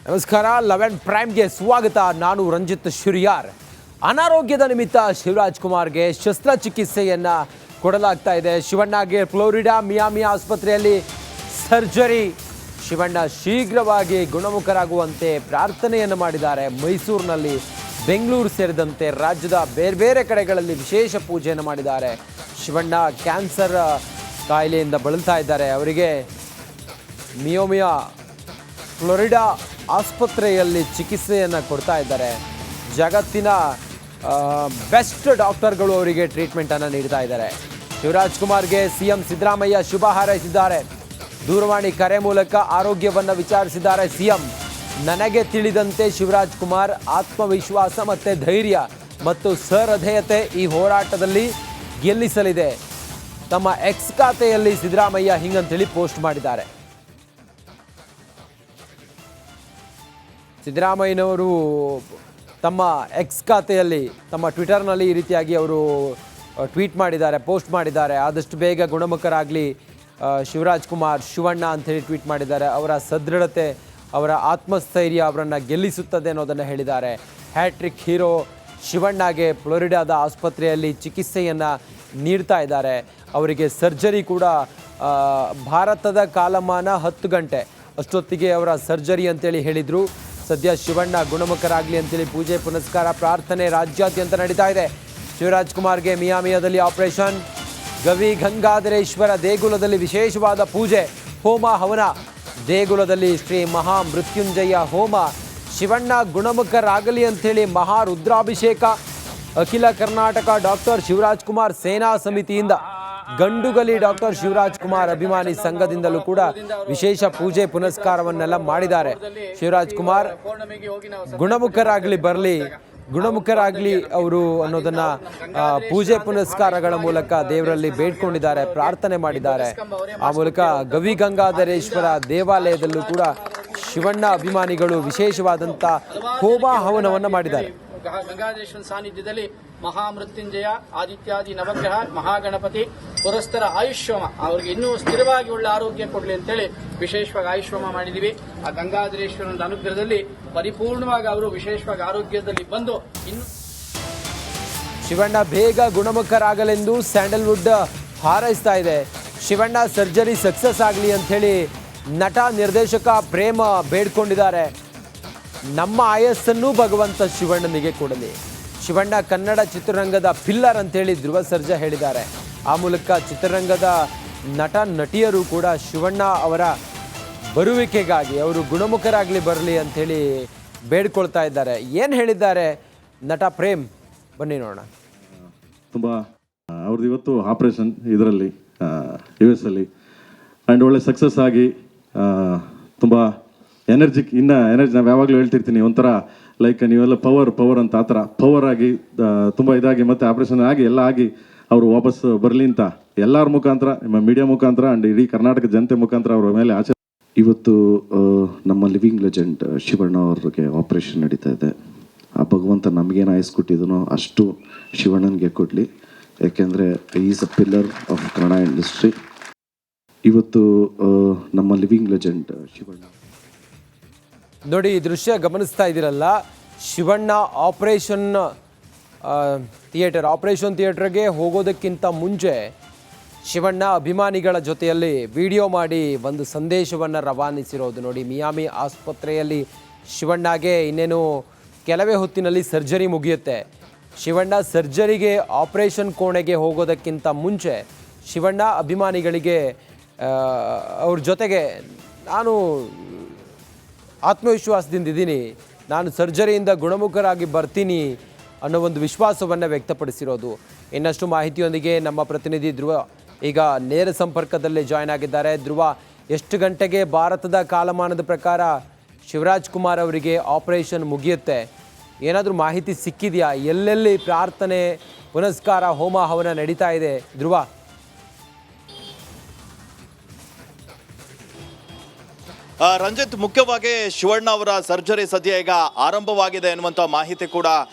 ನಮಸ್ಕಾರ 11 ಪ್ರೈಮ್ಗೆ ಸ್ವಾಗತ. ನಾನು ರಂಜಿತ್ ಶಿರಿಯಾರ್. ಅನಾರೋಗ್ಯದ ನಿಮಿತ್ತ ಶಿವರಾಜ್ ಕುಮಾರ್ಗೆ ಶಸ್ತ್ರಚಿಕಿತ್ಸೆಯನ್ನು ಕೊಡಲಾಗ್ತಾ ಇದೆ. ಶಿವಣ್ಣಗೆ ಫ್ಲೋರಿಡಾ ಮಿಯಾಮಿ ಆಸ್ಪತ್ರೆಯಲ್ಲಿ ಸರ್ಜರಿ. ಶಿವಣ್ಣ ಶೀಘ್ರವಾಗಿ ಗುಣಮುಖರಾಗುವಂತೆ ಪ್ರಾರ್ಥನೆಯನ್ನು ಮಾಡಿದ್ದಾರೆ. ಮೈಸೂರಿನಲ್ಲಿ, ಬೆಂಗಳೂರು ಸೇರಿದಂತೆ ರಾಜ್ಯದ ಬೇರೆ ಬೇರೆ ಕಡೆಗಳಲ್ಲಿ ವಿಶೇಷ ಪೂಜೆಯನ್ನು ಮಾಡಿದ್ದಾರೆ. ಶಿವಣ್ಣ ಕ್ಯಾನ್ಸರ್ ಕಾಯಿಲೆಯಿಂದ ಬಳಲ್ತಾ ಇದ್ದಾರೆ. ಅವರಿಗೆ ಮಿಯಾಮಿಯ ಫ್ಲೋರಿಡಾ ಆಸ್ಪತ್ರೆಯಲ್ಲಿ ಚಿಕಿತ್ಸೆಯನ್ನು ಕೊಡ್ತಾ ಇದ್ದಾರೆ. ಜಗತ್ತಿನ ಬೆಸ್ಟ್ ಡಾಕ್ಟರ್ಗಳು ಅವರಿಗೆ ಟ್ರೀಟ್ಮೆಂಟನ್ನು ನೀಡ್ತಾ ಇದ್ದಾರೆ. ಶಿವರಾಜ್ ಕುಮಾರ್ಗೆ ಸಿಎಂ ಸಿದ್ದರಾಮಯ್ಯ ಶುಭ ಹಾರೈಸಿದ್ದಾರೆ. ದೂರವಾಣಿ ಕರೆ ಮೂಲಕ ಆರೋಗ್ಯವನ್ನು ವಿಚಾರಿಸಿದ್ದಾರೆ ಸಿಎಂ. ನನಗೆ ತಿಳಿದಂತೆ ಶಿವರಾಜ್ ಕುಮಾರ್ ಆತ್ಮವಿಶ್ವಾಸ ಮತ್ತು ಧೈರ್ಯ ಮತ್ತು ಸಹೃದಯತೆ ಈ ಹೋರಾಟದಲ್ಲಿ ಗೆಲ್ಲಿಸಲಿದೆ. ತಮ್ಮ ಎಕ್ಸ್ ಖಾತೆಯಲ್ಲಿ ಸಿದ್ದರಾಮಯ್ಯ ಹಿಂಗಂತೇಳಿ ಪೋಸ್ಟ್ ಮಾಡಿದ್ದಾರೆ. ಸಿದ್ದರಾಮಯ್ಯನವರು ತಮ್ಮ ಎಕ್ಸ್ ಖಾತೆಯಲ್ಲಿ, ತಮ್ಮ ಟ್ವಿಟರ್ನಲ್ಲಿ ಈ ರೀತಿಯಾಗಿ ಅವರು ಟ್ವೀಟ್ ಮಾಡಿದ್ದಾರೆ, ಪೋಸ್ಟ್ ಮಾಡಿದ್ದಾರೆ. ಆದಷ್ಟು ಬೇಗ ಗುಣಮುಖರಾಗಲಿ ಶಿವರಾಜ್ ಕುಮಾರ್, ಶಿವಣ್ಣ ಅಂಥೇಳಿ ಟ್ವೀಟ್ ಮಾಡಿದ್ದಾರೆ. ಅವರ ಸದೃಢತೆ, ಅವರ ಆತ್ಮಸ್ಥೈರ್ಯ ಅವರನ್ನು ಗೆಲ್ಲಿಸುತ್ತದೆ ಅನ್ನೋದನ್ನು ಹೇಳಿದ್ದಾರೆ. ಹ್ಯಾಟ್ರಿಕ್ ಹೀರೋ ಶಿವಣ್ಣಗೆ ಫ್ಲೋರಿಡಾದ ಆಸ್ಪತ್ರೆಯಲ್ಲಿ ಚಿಕಿತ್ಸೆಯನ್ನು ನೀಡ್ತಾ ಇದ್ದಾರೆ. ಅವರಿಗೆ ಸರ್ಜರಿ ಕೂಡ ಭಾರತದ ಕಾಲಮಾನ 10 ಗಂಟೆ ಅಷ್ಟೊತ್ತಿಗೆ ಅವರ ಸರ್ಜರಿ ಅಂತೇಳಿ ಹೇಳಿದರು. ಸದ್ಯ ಶಿವಣ್ಣ ಗುಣಮುಖರಾಗಲಿ ಅಂತೇಳಿ ಪೂಜೆ ಪುನಸ್ಕಾರ ಪ್ರಾರ್ಥನೆ ರಾಜ್ಯಾದ್ಯಂತ ನಡೀತಾ ಇದೆ. ಶಿವರಾಜ್ ಕುಮಾರ್ಗೆ ಮಿಯಾಮಿಯಾದಲ್ಲಿ ಆಪರೇಷನ್. ಗವಿ ಗಂಗಾಧರೇಶ್ವರ ದೇಗುಲದಲ್ಲಿ ವಿಶೇಷವಾದ ಪೂಜೆ, ಹೋಮ ಹವನ. ದೇಗುಲದಲ್ಲಿ ಶ್ರೀ ಮಹಾ ಮೃತ್ಯುಂಜಯ ಹೋಮ. ಶಿವಣ್ಣ ಗುಣಮುಖರಾಗಲಿ ಅಂಥೇಳಿ ಮಹಾ ರುದ್ರಾಭಿಷೇಕ. ಅಖಿಲ ಕರ್ನಾಟಕ ಡಾಕ್ಟರ್ ಶಿವರಾಜ್ ಕುಮಾರ್ ಸೇನಾ ಸಮಿತಿಯಿಂದ, ಗಂಡುಗಲಿ ಡಾಕ್ಟರ್ ಶಿವರಾಜ್ ಕುಮಾರ್ ಅಭಿಮಾನಿ ಸಂಘದಿಂದಲೂ ಕೂಡ ವಿಶೇಷ ಪೂಜೆ ಪುನಸ್ಕಾರವನ್ನೆಲ್ಲ ಮಾಡಿದ್ದಾರೆ. ಶಿವರಾಜ್ ಕುಮಾರ್ ಗುಣಮುಖರಾಗಲಿ ಅವರು ಅನ್ನೋದನ್ನ ಪೂಜೆ ಪುನಸ್ಕಾರಗಳ ಮೂಲಕ ದೇವರಲ್ಲಿ ಬೇಡ್ಕೊಂಡಿದ್ದಾರೆ, ಪ್ರಾರ್ಥನೆ ಮಾಡಿದ್ದಾರೆ. ಆ ಮೂಲಕ ಗವಿ ಗಂಗಾಧರೇಶ್ವರ ದೇವಾಲಯದಲ್ಲೂ ಕೂಡ ಶಿವಣ್ಣ ಅಭಿಮಾನಿಗಳು ವಿಶೇಷವಾದಂಥ ಹೋಮ ಹವನವನ್ನು ಮಾಡಿದ್ದಾರೆ. ಗಂಗಾಧರೇಶ್ವರ ಸಾನ್ನಿಧ್ಯದಲ್ಲಿ ಮಹಾಮೃತ್ಯುಂಜಯ, ಆದಿತ್ಯಾದಿ ನವಗ್ರಹ, ಮಹಾಗಣಪತಿ ಪುರಸ್ತರ ಆಯುಷ್ಯೋಮ, ಅವರಿಗೆ ಇನ್ನೂ ಸ್ಥಿರವಾಗಿ ಒಳ್ಳೆ ಆರೋಗ್ಯ ಕೊಡಲಿ ಅಂತೇಳಿ ವಿಶೇಷವಾಗಿ ಆಯುಷ್ಯೋಮ ಮಾಡಿದ್ದೀವಿ. ಆ ಗಂಗಾಧರೇಶ್ವರನ ಅನುಗ್ರಹದಲ್ಲಿ ಪರಿಪೂರ್ಣವಾಗಿ ಅವರು ವಿಶೇಷವಾಗಿ ಆರೋಗ್ಯದಲ್ಲಿ ಬಂದು ಇನ್ನು ಶಿವಣ್ಣ ಬೇಗ ಗುಣಮುಖರಾಗಲೆಂದು ಸ್ಯಾಂಡಲ್ವುಡ್ ಹಾರೈಸ್ತಾ ಇದೆ. ಶಿವಣ್ಣ ಸರ್ಜರಿ ಸಕ್ಸಸ್ ಆಗಲಿ ಅಂಥೇಳಿ ನಟ ನಿರ್ದೇಶಕ ಪ್ರೇಮ ಬೇಡ್ಕೊಂಡಿದ್ದಾರೆ. ನಮ್ಮ ಆಯಸ್ಸನ್ನು ಭಗವಂತ ಶಿವಣ್ಣನಿಗೆ ಕೊಡಲಿ. ಶಿವಣ್ಣ ಕನ್ನಡ ಚಿತ್ರರಂಗದ ಪಿಲ್ಲರ್ ಅಂತೇಳಿ ಧ್ರುವ ಸರ್ಜಾ ಹೇಳಿದ್ದಾರೆ. ಆ ಮೂಲಕ ಚಿತ್ರರಂಗದ ನಟ ನಟಿಯರು ಕೂಡ ಶಿವಣ್ಣ ಅವರ ಬರುವಿಕೆಗಾಗಿ, ಅವರು ಗುಣಮುಖರಾಗಲಿ ಬರಲಿ ಅಂಥೇಳಿ ಬೇಡ್ಕೊಳ್ತಾ ಇದ್ದಾರೆ. ಏನು ಹೇಳಿದ್ದಾರೆ ನಟ ಪ್ರೇಮ್, ಬನ್ನಿ ನೋಡೋಣ. ತುಂಬ ಅವ್ರದ್ದು ಇವತ್ತು ಆಪ್ರೇಷನ್ ಇದರಲ್ಲಿ US ಅಲ್ಲಿ ಆ್ಯಂಡ್ ಒಳ್ಳೆ ಸಕ್ಸಸ್ ಆಗಿ ತುಂಬ ಎನರ್ಜಿ ನಾವು ಯಾವಾಗಲೂ ಹೇಳ್ತಿರ್ತೀನಿ, ಒಂಥರ ಲೈಕ್ ನೀವೆಲ್ಲ ಪವರ್ ಅಂತ, ಆ ಥರ ಪವರ್ ಆಗಿ ತುಂಬ ಇದಾಗಿ ಮತ್ತು ಆಪ್ರೇಷನ್ ಆಗಿ ಎಲ್ಲ ಆಗಿ ಅವರು ವಾಪಸ್ ಬರಲಿ ಅಂತ ಎಲ್ಲರ ಮುಖಾಂತರ, ನಿಮ್ಮ ಮೀಡಿಯಾ ಮುಖಾಂತರ ಆ್ಯಂಡ್ ಇಡೀ ಕರ್ನಾಟಕ ಜನತೆ ಮುಖಾಂತರ ಅವರ ಮೇಲೆ ಆಚೆ. ಇವತ್ತು ನಮ್ಮ ಲಿವಿಂಗ್ ಲೆಜೆಂಡ್ ಶಿವಣ್ಣ ಅವ್ರಿಗೆ ಆಪ್ರೇಷನ್ ನಡೀತಾ ಇದೆ. ಆ ಭಗವಂತ ನಮಗೇನು ಆಯಸ್ ಕೊಟ್ಟಿದ್ದನೋ ಅಷ್ಟು ಶಿವಣ್ಣನಿಗೆ ಕೊಡಲಿ. ಯಾಕೆಂದರೆ is a pillar of Kannada industry. ಇವತ್ತು ನಮ್ಮ ಲಿವಿಂಗ್ ಲೆಜೆಂಡ್ ಶಿವಣ್ಣ ನೋಡಿ, ಈ ದೃಶ್ಯ ಗಮನಿಸ್ತಾ ಇದ್ದೀರಲ್ಲ, ಶಿವಣ್ಣ ಆಪರೇಷನ್ ಥಿಯೇಟರ್ಗೆ ಹೋಗೋದಕ್ಕಿಂತ ಮುಂಚೆ ಶಿವಣ್ಣ ಅಭಿಮಾನಿಗಳ ಜೊತೆಯಲ್ಲಿ ವಿಡಿಯೋ ಮಾಡಿ ಒಂದು ಸಂದೇಶವನ್ನು ರವಾನಿಸಿರೋದು ನೋಡಿ. ಮಿಯಾಮಿ ಆಸ್ಪತ್ರೆಯಲ್ಲಿ ಶಿವಣ್ಣಗೆ ಇನ್ನೇನು ಕೆಲವೇ ಹೊತ್ತಿನಲ್ಲಿ ಸರ್ಜರಿ ಮುಗಿಯುತ್ತೆ. ಶಿವಣ್ಣ ಸರ್ಜರಿಗೆ ಆಪರೇಷನ್ ಕೋಣೆಗೆ ಹೋಗೋದಕ್ಕಿಂತ ಮುಂಚೆ ಶಿವಣ್ಣ ಅಭಿಮಾನಿಗಳಿಗೆ ಅವ್ರ ಜೊತೆಗೆ ನಾನು ಆತ್ಮವಿಶ್ವಾಸದಿಂದಿದ್ದೀನಿ, ನಾನು ಸರ್ಜರಿಯಿಂದ ಗುಣಮುಖರಾಗಿ ಬರ್ತೀನಿ ಅನ್ನೋ ಒಂದು ವಿಶ್ವಾಸವನ್ನು ವ್ಯಕ್ತಪಡಿಸಿರೋದು. ಇನ್ನಷ್ಟು ಮಾಹಿತಿಯೊಂದಿಗೆ ನಮ್ಮ ಪ್ರತಿನಿಧಿ ಧ್ರುವ ಈಗ ನೇರ ಸಂಪರ್ಕದಲ್ಲೇ ಜಾಯ್ನ್ ಆಗಿದ್ದಾರೆ. ಧ್ರುವ, ಎಷ್ಟು ಗಂಟೆಗೆ ಭಾರತದ ಕಾಲಮಾನದ ಪ್ರಕಾರ ಶಿವರಾಜ್ ಕುಮಾರ್ ಅವರಿಗೆ ಆಪರೇಷನ್ ಮುಗಿಯುತ್ತೆ? ಏನಾದರೂ ಮಾಹಿತಿ ಸಿಕ್ಕಿದೆಯಾ? ಎಲ್ಲೆಲ್ಲಿ ಪ್ರಾರ್ಥನೆ ಪುನಸ್ಕಾರ ಹೋಮ ಹವನ ನಡೀತಾ ಇದೆ ಧ್ರುವ? ರಂಜಿತ್, ಮುಖ್ಯವಾಗಿ ಶಿವಣ್ಣ ಅವರ ಸರ್ಜರಿ ಸದ್ಯ ಈಗ ಆರಂಭವಾಗಿದೆ ಎನ್ನುವಂಥ ಮಾಹಿತಿ ಕೂಡ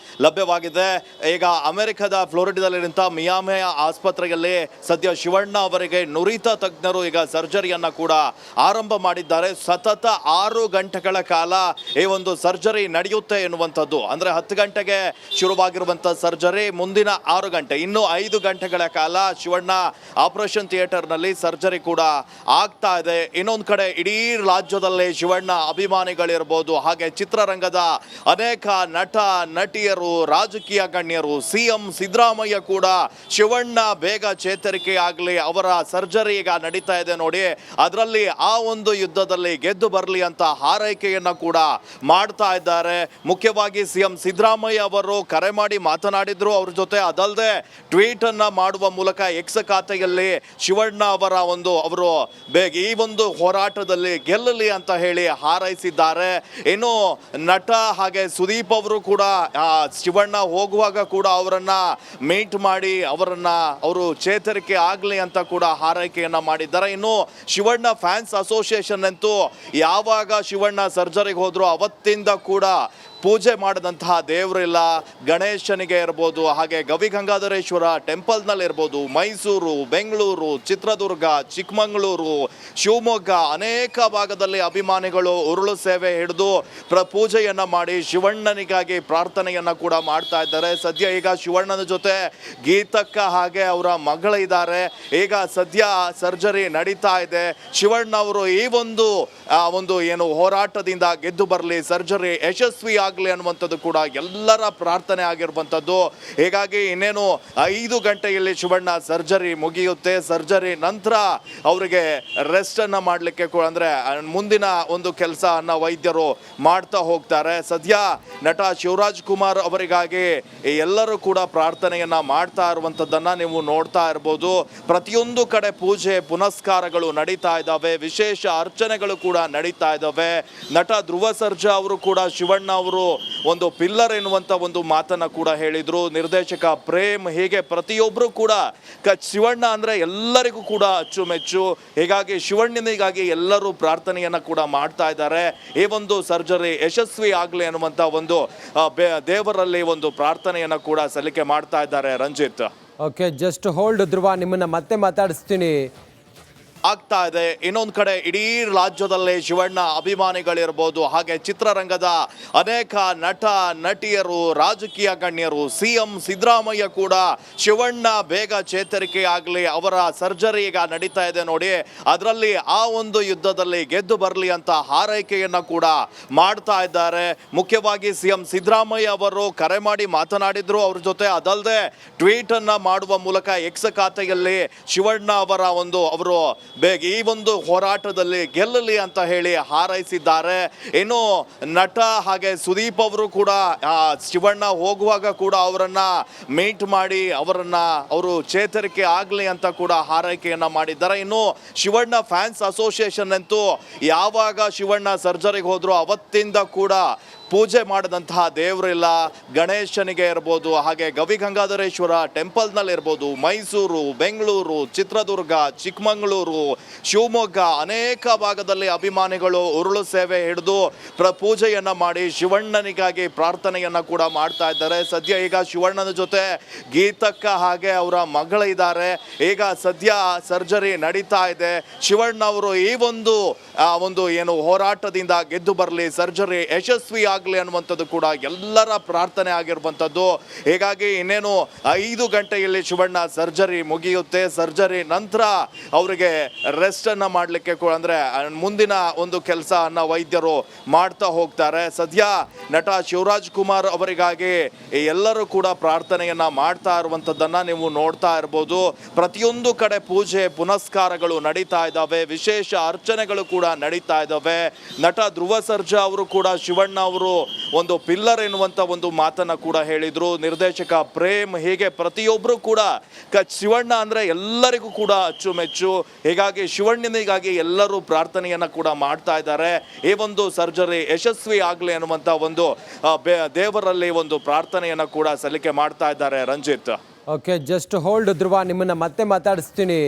ಲಭ್ಯವಾಗಿದೆ. ಈಗ ಅಮೆರಿಕದ ಫ್ಲೋರಿಡಾದಲ್ಲಿರುವಂಥ ಮಿಯಾಮಿ ಆಸ್ಪತ್ರೆಯಲ್ಲಿ ಸದ್ಯ ಶಿವಣ್ಣ ಅವರಿಗೆ ನುರಿತ ತಜ್ಞರು ಈಗ ಸರ್ಜರಿಯನ್ನು ಕೂಡ ಆರಂಭ ಮಾಡಿದ್ದಾರೆ. ಸತತ 6 ಗಂಟೆಗಳ ಕಾಲ ಈ ಒಂದು ಸರ್ಜರಿ ನಡೆಯುತ್ತೆ ಎನ್ನುವಂಥದ್ದು. ಅಂದರೆ 10 ಗಂಟೆಗೆ ಶುರುವಾಗಿರುವಂಥ ಸರ್ಜರಿ ಮುಂದಿನ 6 ಗಂಟೆ, ಇನ್ನು 5 ಗಂಟೆಗಳ ಕಾಲ ಶಿವಣ್ಣ ಆಪರೇಷನ್ ಥಿಯೇಟರ್ನಲ್ಲಿ ಸರ್ಜರಿ ಕೂಡ ಆಗ್ತಾ ಇದೆ. ಇನ್ನೊಂದು ಕಡೆ ಇಡೀ ರಾಜ್ಯದಲ್ಲಿ ಶಿವಣ್ಣ ಅಭಿಮಾನಿಗಳಿರ್ಬೋದು, ಹಾಗೆ ಚಿತ್ರರಂಗದ ಅನೇಕ ನಟ ನಟಿಯರು, ರಾಜಕೀಯ ಗಣ್ಯರು, CM ಸಿದ್ದರಾಮಯ್ಯ ಕೂಡ ಶಿವಣ್ಣ ಬೇಗ ಚೇತರಿಕೆ ಆಗಲಿ, ಅವರ ಸರ್ಜರಿ ಈಗ ನಡೀತಾ ಇದೆ ನೋಡಿ, ಅದರಲ್ಲಿ ಆ ಒಂದು ಯುದ್ಧದಲ್ಲಿ ಗೆದ್ದು ಬರಲಿ ಅಂತ ಹಾರೈಕೆಯನ್ನು ಕೂಡ ಮಾಡ್ತಾ ಇದ್ದಾರೆ. ಮುಖ್ಯವಾಗಿ CM ಸಿದ್ದರಾಮಯ್ಯ ಅವರು ಕರೆ ಮಾಡಿ ಮಾತನಾಡಿದ್ರು ಅವ್ರ ಜೊತೆ. ಅದಲ್ಲದೆ ಟ್ವೀಟ್ ಅನ್ನ ಮಾಡುವ ಮೂಲಕ ಎಕ್ಸ್ ಖಾತೆಯಲ್ಲಿ ಶಿವಣ್ಣ ಅವರ ಅವರು ಬೇಗ ಈ ಒಂದು ಹೋರಾಟದಲ್ಲಿ ಗೆಲ್ಲಲಿ ಅಂತ ಹೇಳಿ ಹಾರೈಸಿದ್ದಾರೆ. ಇನ್ನು ನಟ ಹಾಗೆ ಸುದೀಪ್ ಅವರು ಕೂಡ ಶಿವಣ್ಣ ಹೋಗುವಾಗ ಕೂಡ ಅವರನ್ನ ಮೀಟ್ ಮಾಡಿ ಅವರು ಚೇತರಿಕೆ ಆಗಲಿ ಅಂತ ಕೂಡ ಹಾರೈಕೆಯನ್ನ ಮಾಡಿದ್ದಾರೆ. ಇನ್ನು ಶಿವಣ್ಣ ಫ್ಯಾನ್ಸ್ ಅಸೋಸಿಯೇಷನ್ ಅಂತೂ ಯಾವಾಗ ಶಿವಣ್ಣ ಸರ್ಜರಿಗೆ ಹೋದ್ರು ಅವತ್ತಿಂದ ಕೂಡ ಪೂಜೆ ಮಾಡಿದಂತಹ ದೇವರಿಲ್ಲ. ಗಣೇಶನಿಗೆ ಇರ್ಬೋದು, ಹಾಗೆ ಗವಿಗಂಗಾಧರೇಶ್ವರ ಟೆಂಪಲ್ನಲ್ಲಿ ಇರ್ಬೋದು, ಮೈಸೂರು, ಬೆಂಗಳೂರು, ಚಿತ್ರದುರ್ಗ, ಚಿಕ್ಕಮಗಳೂರು, ಶಿವಮೊಗ್ಗ ಅನೇಕ ಭಾಗದಲ್ಲಿ ಅಭಿಮಾನಿಗಳು ಉರುಳು ಸೇವೆ ಹಿಡಿದು ಪೂಜೆಯನ್ನು ಮಾಡಿ ಶಿವಣ್ಣನಿಗಾಗಿ ಪ್ರಾರ್ಥನೆಯನ್ನು ಕೂಡ ಮಾಡ್ತಾ ಇದ್ದಾರೆ. ಸದ್ಯ ಈಗ ಶಿವಣ್ಣನ ಜೊತೆ ಗೀತಕ್ಕ ಹಾಗೆ ಅವರ ಮಗಳಿದ್ದಾರೆ. ಈಗ ಸದ್ಯ ಸರ್ಜರಿ ನಡೀತಾ ಇದೆ. ಶಿವಣ್ಣ ಅವರು ಈ ಒಂದು ಏನು ಹೋರಾಟದಿಂದ ಗೆದ್ದು ಬರಲಿ, ಸರ್ಜರಿ ಯಶಸ್ವಿ ಆಗಲಿ ಅನ್ನುವಂಥದ್ದು ಕೂಡ ಎಲ್ಲರ ಪ್ರಾರ್ಥನೆ ಆಗಿರುವಂಥದ್ದು. ಹೀಗಾಗಿ ಇನ್ನೇನು 5 ಗಂಟೆಯಲ್ಲಿ ಶಿವಣ್ಣ ಸರ್ಜರಿ ಮುಗಿಯುತ್ತೆ. ಸರ್ಜರಿ ನಂತರ ಅವರಿಗೆ ರೆಸ್ಟ್ ಅನ್ನ ಮಾಡಲಿಕ್ಕೆ ಅಂದ್ರೆ ಮುಂದಿನ ಒಂದು ಕೆಲಸ ಅನ್ನ ವೈದ್ಯರು ಮಾಡ್ತಾ ಹೋಗ್ತಾರೆ. ಸದ್ಯ ನಟ ಶಿವರಾಜ್ ಕುಮಾರ್ ಅವರಿಗಾಗಿ ಎಲ್ಲರೂ ಕೂಡ ಪ್ರಾರ್ಥನೆಯನ್ನ ಮಾಡ್ತಾ ಇರುವಂಥದ್ದನ್ನ ನೀವು ನೋಡ್ತಾ ಇರ್ಬೋದು. ಪ್ರತಿಯೊಂದು ಕಡೆ ಪೂಜೆ ಪುನಸ್ಕಾರಗಳು ನಡೀತಾ ಇದ್ದಾವೆ, ವಿಶೇಷ ಅರ್ಚನೆಗಳು ಕೂಡ ನಡೀತಾ ಇದ್ದಾವೆ. ನಟ ಧ್ರುವ ಸರ್ಜಾ ಅವರು ಕೂಡ ಶಿವಣ್ಣ ಅವರು ಒಂದು ಪಿಲ್ಲರ್ ಎನ್ನುವಂತ ಒಂದು ಮಾತನ್ನ ಕೂಡ ಹೇಳಿದ್ರು. ನಿರ್ದೇಶಕ ಪ್ರೇಮ್, ಹೀಗೆ ಪ್ರತಿಯೊಬ್ಬರು ಕೂಡ ಶಿವಣ್ಣ ಅಂದ್ರೆ ಎಲ್ಲರಿಗೂ ಕೂಡ ಅಚ್ಚುಮೆಚ್ಚು. ಹೀಗಾಗಿ ಶಿವಣ್ಣನಿಗಾಗಿ ಎಲ್ಲರೂ ಪ್ರಾರ್ಥನೆಯನ್ನ ಕೂಡ ಮಾಡ್ತಾ ಇದ್ದಾರೆ. ಈ ಒಂದು ಸರ್ಜರಿ ಯಶಸ್ವಿ ಆಗಲಿ ಅನ್ನುವಂತ ಒಂದು ದೇವರಲ್ಲಿ ಒಂದು ಪ್ರಾರ್ಥನೆಯನ್ನ ಕೂಡ ಸಲ್ಲಿಕೆ ಮಾಡ್ತಾ ಇದ್ದಾರೆ. ರಂಜಿತ್, ಓಕೆ, ಜಸ್ಟ್ ಹೋಲ್ಡ್ ಧ್ರುವ, ನಿಮ್ಮನ್ನ ಮತ್ತೆ ಮಾತಾಡಿಸ್ತೀನಿ. ಆಗ್ತಾ ಇದೆ. ಇನ್ನೊಂದು ಕಡೆ ಇಡೀ ರಾಜ್ಯದಲ್ಲಿ ಶಿವಣ್ಣ ಅಭಿಮಾನಿಗಳಿರ್ಬೋದು, ಹಾಗೆ ಚಿತ್ರರಂಗದ ಅನೇಕ ನಟ ನಟಿಯರು, ರಾಜಕೀಯ ಗಣ್ಯರು, CM ಸಿದ್ದರಾಮಯ್ಯ ಕೂಡ ಶಿವಣ್ಣ ಬೇಗ ಚೇತರಿಕೆ ಆಗಲಿ, ಅವರ ಸರ್ಜರಿ ಈಗ ನಡೀತಾ ಇದೆ ನೋಡಿ, ಅದರಲ್ಲಿ ಆ ಒಂದು ಯುದ್ಧದಲ್ಲಿ ಗೆದ್ದು ಬರಲಿ ಅಂತ ಹಾರೈಕೆಯನ್ನು ಕೂಡ ಮಾಡ್ತಾ ಇದ್ದಾರೆ. ಮುಖ್ಯವಾಗಿ CM ಸಿದ್ದರಾಮಯ್ಯ ಅವರು ಕರೆ ಮಾಡಿ ಮಾತನಾಡಿದ್ರು ಅವ್ರ ಜೊತೆ. ಅದಲ್ಲದೆ ಟ್ವೀಟ್ ಅನ್ನ ಮಾಡುವ ಮೂಲಕ ಎಕ್ಸ್ ಖಾತೆಯಲ್ಲಿ ಶಿವಣ್ಣ ಅವರ ಅವರು ಬೇಗ ಈ ಒಂದು ಹೋರಾಟದಲ್ಲಿ ಗೆಲ್ಲಲಿ ಅಂತ ಹೇಳಿ ಹಾರೈಸಿದ್ದಾರೆ. ಇನ್ನು ನಟ ಹಾಗೆ ಸುದೀಪ್ ಅವರು ಕೂಡ ಶಿವಣ್ಣ ಹೋಗುವಾಗ ಕೂಡ ಅವರನ್ನ ಮೀಟ್ ಮಾಡಿ ಅವರು ಚೇತರಿಕೆ ಆಗಲಿ ಅಂತ ಕೂಡ ಹಾರೈಕೆಯನ್ನ ಮಾಡಿದ್ದಾರೆ. ಇನ್ನು ಶಿವಣ್ಣ ಫ್ಯಾನ್ಸ್ ಅಸೋಸಿಯೇಷನ್ ಅಂತೂ ಯಾವಾಗ ಶಿವಣ್ಣ ಸರ್ಜರಿಗೆ ಹೋದ್ರು ಅವತ್ತಿಂದ ಕೂಡ ಪೂಜೆ ಮಾಡಿದಂತಹ ದೇವರಿಲ್ಲ. ಗಣೇಶನಿಗೆ ಇರ್ಬೋದು, ಹಾಗೆ ಗವಿಗಂಗಾಧರೇಶ್ವರ ಟೆಂಪಲ್ನಲ್ಲಿ ಇರ್ಬೋದು, ಮೈಸೂರು, ಬೆಂಗಳೂರು, ಚಿತ್ರದುರ್ಗ, ಚಿಕ್ಕಮಗಳೂರು, ಶಿವಮೊಗ್ಗ ಅನೇಕ ಭಾಗದಲ್ಲಿ ಅಭಿಮಾನಿಗಳು ಉರುಳು ಸೇವೆ ಹಿಡಿದು ಪೂಜೆಯನ್ನು ಮಾಡಿ ಶಿವಣ್ಣನಿಗಾಗಿ ಪ್ರಾರ್ಥನೆಯನ್ನು ಕೂಡ ಮಾಡ್ತಾ ಇದ್ದಾರೆ. ಸದ್ಯ ಈಗ ಶಿವಣ್ಣನ ಜೊತೆ ಗೀತಕ್ಕ ಹಾಗೆ ಅವರ ಮಗಳಿದ್ದಾರೆ. ಈಗ ಸದ್ಯ ಸರ್ಜರಿ ನಡೀತಾ ಇದೆ. ಶಿವಣ್ಣ ಅವರು ಈ ಒಂದು ಏನು ಹೋರಾಟದಿಂದ ಗೆದ್ದು ಬರಲಿ, ಸರ್ಜರಿ ಯಶಸ್ವಿ ಆಗಲಿ ಅನ್ನುವಂಥದ್ದು ಕೂಡ ಎಲ್ಲರ ಪ್ರಾರ್ಥನೆ ಆಗಿರುವಂಥದ್ದು. ಹೀಗಾಗಿ ಇನ್ನೇನು 5 ಗಂಟೆಯಲ್ಲಿ ಶಿವಣ್ಣ ಸರ್ಜರಿ ಮುಗಿಯುತ್ತೆ. ಸರ್ಜರಿ ನಂತರ ಅವರಿಗೆ ರೆಸ್ಟ್ ಅನ್ನ ಮಾಡಲಿಕ್ಕೆ ಅಂದ್ರೆ ಮುಂದಿನ ಒಂದು ಕೆಲಸ ಅನ್ನ ವೈದ್ಯರು ಮಾಡ್ತಾ ಹೋಗ್ತಾರೆ. ಸದ್ಯ ನಟ ಶಿವರಾಜ್ ಕುಮಾರ್ ಅವರಿಗಾಗಿ ಎಲ್ಲರೂ ಕೂಡ ಪ್ರಾರ್ಥನೆಯನ್ನ ಮಾಡ್ತಾ ಇರುವಂಥದ್ದನ್ನ ನೀವು ನೋಡ್ತಾ ಇರ್ಬೋದು. ಪ್ರತಿಯೊಂದು ಕಡೆ ಪೂಜೆ ಪುನಸ್ಕಾರಗಳು ನಡೀತಾ ಇದ್ದಾವೆ, ವಿಶೇಷ ಅರ್ಚನೆಗಳು ಕೂಡ ನಡೀತಾ ಇದ್ದಾವೆ. ನಟ ಧ್ರುವ ಸರ್ಜಾ ಅವರು ಕೂಡ ಶಿವಣ್ಣ ಅವರು ಒಂದು ಪಿಲ್ಲರ್ ಎನ್ನುವಂತ ಒಂದು ಮಾತನ್ನ ಕೂಡ ಹೇಳಿದ್ರು. ನಿರ್ದೇಶಕ ಪ್ರೇಮ್, ಹೀಗೆ ಪ್ರತಿಯೊಬ್ಬರು ಕೂಡ ಶಿವಣ್ಣ ಅಂದ್ರೆ ಎಲ್ಲರಿಗೂ ಕೂಡ ಅಚ್ಚುಮೆಚ್ಚು. ಹೀಗಾಗಿ ಶಿವಣ್ಣನಿಗಾಗಿ ಎಲ್ಲರೂ ಪ್ರಾರ್ಥನೆಯನ್ನ ಕೂಡ ಮಾಡ್ತಾ ಇದ್ದಾರೆ. ಈ ಒಂದು ಸರ್ಜರಿ ಯಶಸ್ವಿ ಆಗಲಿ ಅನ್ನುವಂತ ಒಂದು ದೇವರಲ್ಲಿ ಒಂದು ಪ್ರಾರ್ಥನೆಯನ್ನ ಕೂಡ ಸಲ್ಲಿಕೆ ಮಾಡ್ತಾ ಇದ್ದಾರೆ. ರಂಜಿತ್, ಓಕೆ, ಜಸ್ಟ್ ಹೋಲ್ಡ್ ಧ್ರುವ, ನಿಮ್ಮನ್ನ ಮತ್ತೆ ಮಾತಾಡಿಸ್ತೀನಿ.